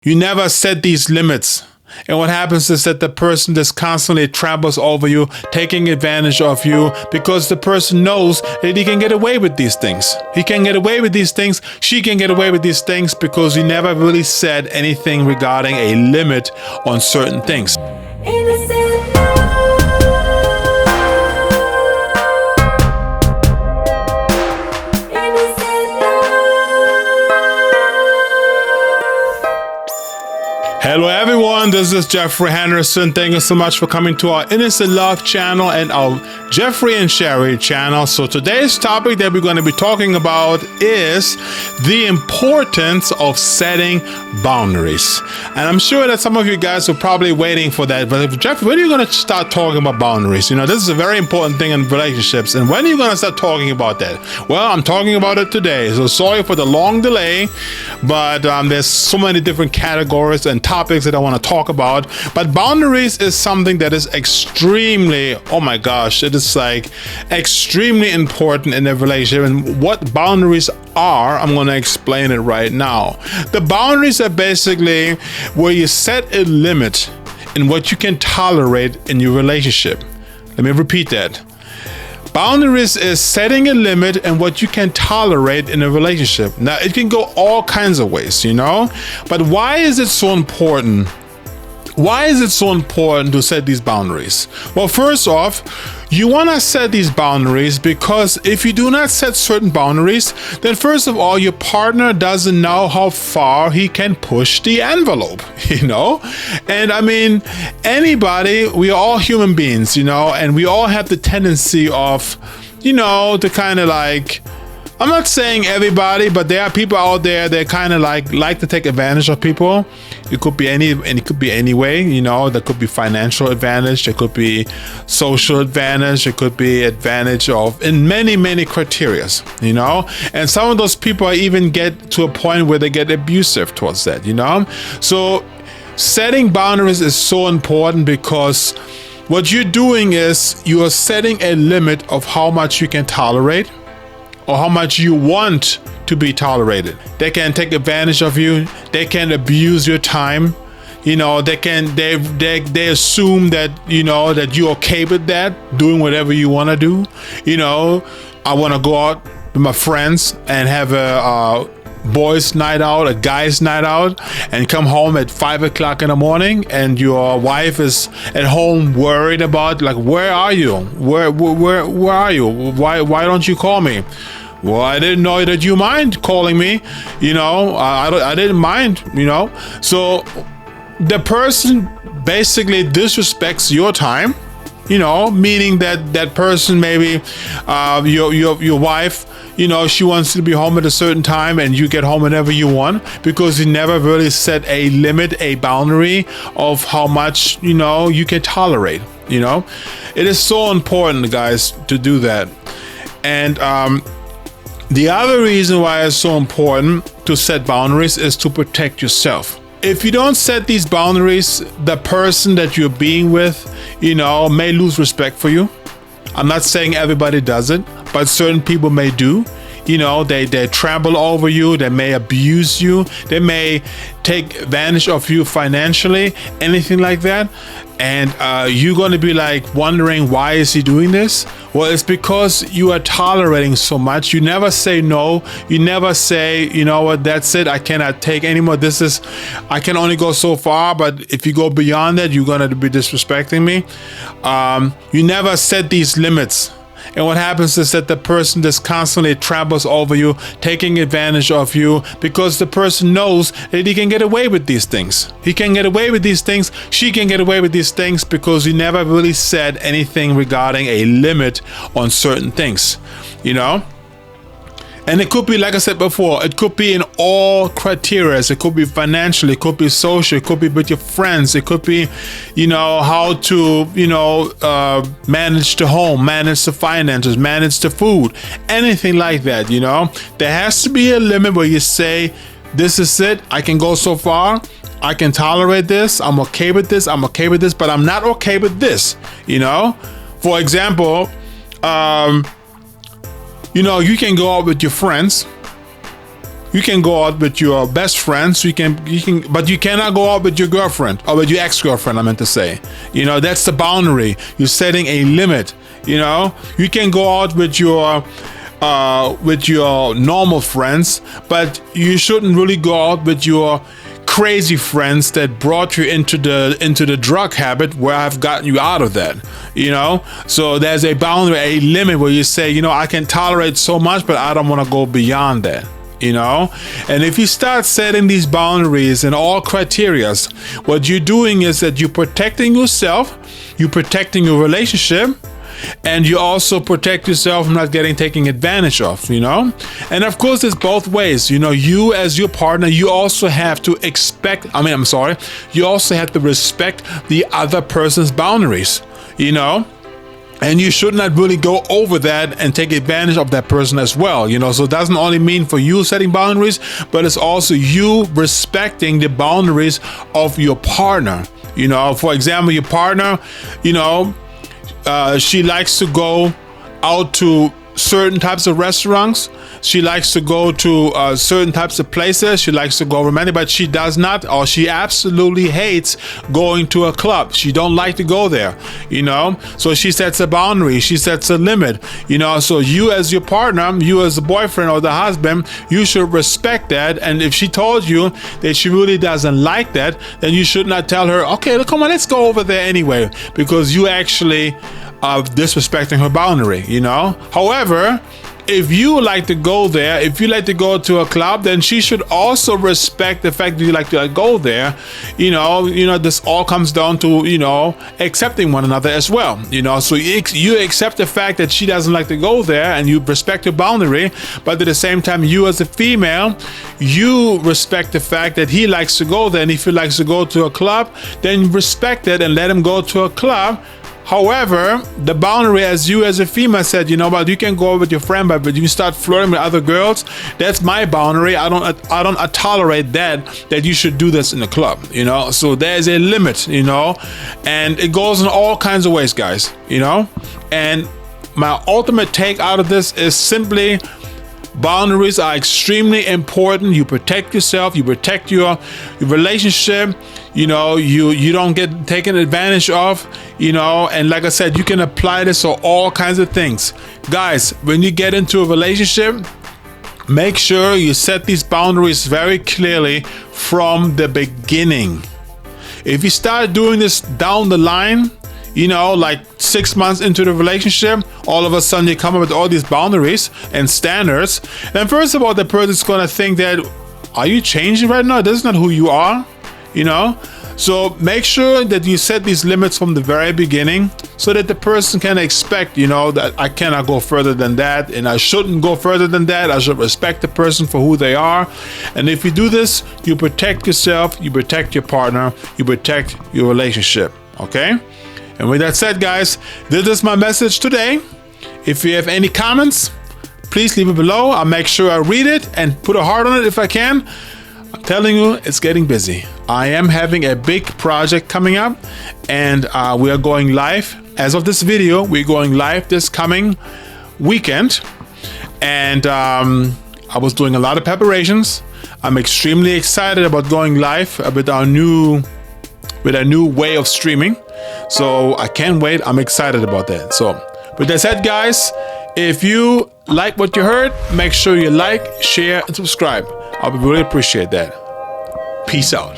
You never set these limits. And what happens is that the person just constantly tramples over you, taking advantage of you, because the person knows that he can get away with these things. He can get away with these things. She can get away with these things because you never really said anything regarding a limit on certain things. Hello everyone, this is Geoffrey Henderson. Thank you so much for coming to our Innocent Love channel and our Geoffrey and Sherry channel. So today's topic that we're going to be talking about is the importance of setting boundaries. And I'm sure that some of you guys are probably waiting for that. But Geoffrey, when are you going to start talking about boundaries? You know, this is a very important thing in relationships. And when are you going to start talking about that? Well, I'm talking about it today. So sorry for the long delay, but there's so many different categories and topics that I want to talk about. But boundaries is something that is extremely, oh my gosh, it is like extremely important in a relationship. And what boundaries are, I'm going to explain it right now. The boundaries are basically where you set a limit in what you can tolerate in your relationship. Let me repeat that. Boundaries is setting a limit and what you can tolerate in a relationship. Now, it can go all kinds of ways, you know? But why is it so important? Why is it so important to set these boundaries? Well, first off, you want to set these boundaries because if you do not set certain boundaries, then first of all, your partner doesn't know how far he can push the envelope, you know? And I mean, anybody, we are all human beings, you know, and we all have the tendency of, you know, to kind of like, I'm not saying everybody, but there are people out there that kind of like to take advantage of people. It could be it could be any way, you know. There could be financial advantage, there could be social advantage, it could be advantage of in many criteria, you know. And some of those people even get to a point where they get abusive towards that, you know. So setting boundaries is so important because what you're doing is you are setting a limit of how much you can tolerate, or how much you want to be tolerated. They can take advantage of you. They can abuse your time. You know, they assume that, you know, that you're okay with that, doing whatever you want to do. You know, I want to go out with my friends and have a boys' night out, a guys' night out, and come home at 5 o'clock in the morning, and your wife is at home worried about, like, where are you? Where are you? Why don't you call me? Well, I didn't know that you mind calling me. You know, I didn't mind. You know, so the person basically disrespects your time. You know, meaning that person maybe your wife, you know, she wants to be home at a certain time and you get home whenever you want because you never really set a limit, a boundary of how much, you know, you can tolerate, you know. It is so important, guys, to do that. And the other reason why it's so important to set boundaries is to protect yourself. If you don't set these boundaries, the person that you're being with, you know, may lose respect for you. I'm not saying everybody does it, but certain people may do. You know, they trample over you, they may abuse you, they may take advantage of you financially, anything like that. And you're going to be like wondering, why is he doing this? Well, it's because you are tolerating so much. You never say no. You never say, you know what, that's it. I cannot take anymore. I can only go so far. But if you go beyond that, you're going to be disrespecting me. You never set these limits. And what happens is that the person just constantly tramples over you, taking advantage of you, because the person knows that he can get away with these things. He can get away with these things. She can get away with these things because you never really said anything regarding a limit on certain things, you know? And it could be, like I said before, it could be in all criteria. It could be financial, it could be social, it could be with your friends, it could be, you know, how to, you know, manage the home, manage the finances, manage the food, anything like that, you know. There has to be a limit where you say, this is it, I can go so far, I can tolerate this, I'm okay with this, but I'm not okay with this, you know. For example, you know, you can go out with your friends You can go out with your best friends. But you cannot go out with your girlfriend or with your ex-girlfriend. I meant to say, that's the boundary. You're setting a limit. You can go out with your normal friends, but you shouldn't really go out with your crazy friends that brought you into the drug habit, where I've gotten you out of that. So there's a boundary, a limit where you say, I can tolerate so much, but I don't want to go beyond that. And if you start setting these boundaries and all criterias, what you're doing is that you're protecting yourself, you're protecting your relationship, and you also protect yourself from not getting taken advantage of, And of course, it's both ways. You as your partner, you also have to you also have to respect the other person's boundaries, And you should not really go over that and take advantage of that person as well, So it doesn't only mean for you setting boundaries, but it's also you respecting the boundaries of your partner. For example, your partner, she likes to go out to certain types of restaurants. She likes to go to certain types of places. She likes to go romantic, but she does not, or she absolutely hates going to a club. She don't like to go there, So she sets a boundary. She sets a limit, So you as your partner, you as the boyfriend or the husband, you should respect that. And if she told you that she really doesn't like that, then you should not tell her, okay, come on, let's go over there anyway, because you actually are disrespecting her boundary, However, if you like to go there, if you like to go to a club, then she should also respect the fact that you like to go there. This all comes down to, accepting one another as well. So you accept the fact that she doesn't like to go there and you respect her boundary. But at the same time, you as a female, you respect the fact that he likes to go there. And if he likes to go to a club, then respect it and let him go to a club. However, the boundary, as you as a female said, but you can go with your friend, but you start flirting with other girls, that's my boundary. I don't tolerate that you should do this in the club, So there's a limit, and it goes in all kinds of ways, guys, And my ultimate take out of this is simply, boundaries are extremely important. You protect yourself, you protect your relationship, you don't get taken advantage of, and like I said, you can apply this to all kinds of things. Guys, when you get into a relationship, make sure you set these boundaries very clearly from the beginning. If you start doing this down the line, like 6 months into the relationship, all of a sudden you come up with all these boundaries and standards. And first of all, the person's going to think that, are you changing right now? That's not who you are, So make sure that you set these limits from the very beginning so that the person can expect, that I cannot go further than that and I shouldn't go further than that. I should respect the person for who they are. And if you do this, you protect yourself, you protect your partner, you protect your relationship. Okay? And with that said, guys, this is my message today. If you have any comments, please leave it below. I'll make sure I read it and put a heart on it if I can. I'm telling you, it's getting busy. I am having a big project coming up, and we are going live. As of this video, we're going live this coming weekend. And I was doing a lot of preparations. I'm extremely excited about going live with our new way of streaming. So I can't wait. I'm excited about that. So with that said, guys, if you like what you heard, make sure you like, share, and subscribe. I would really appreciate that. Peace out.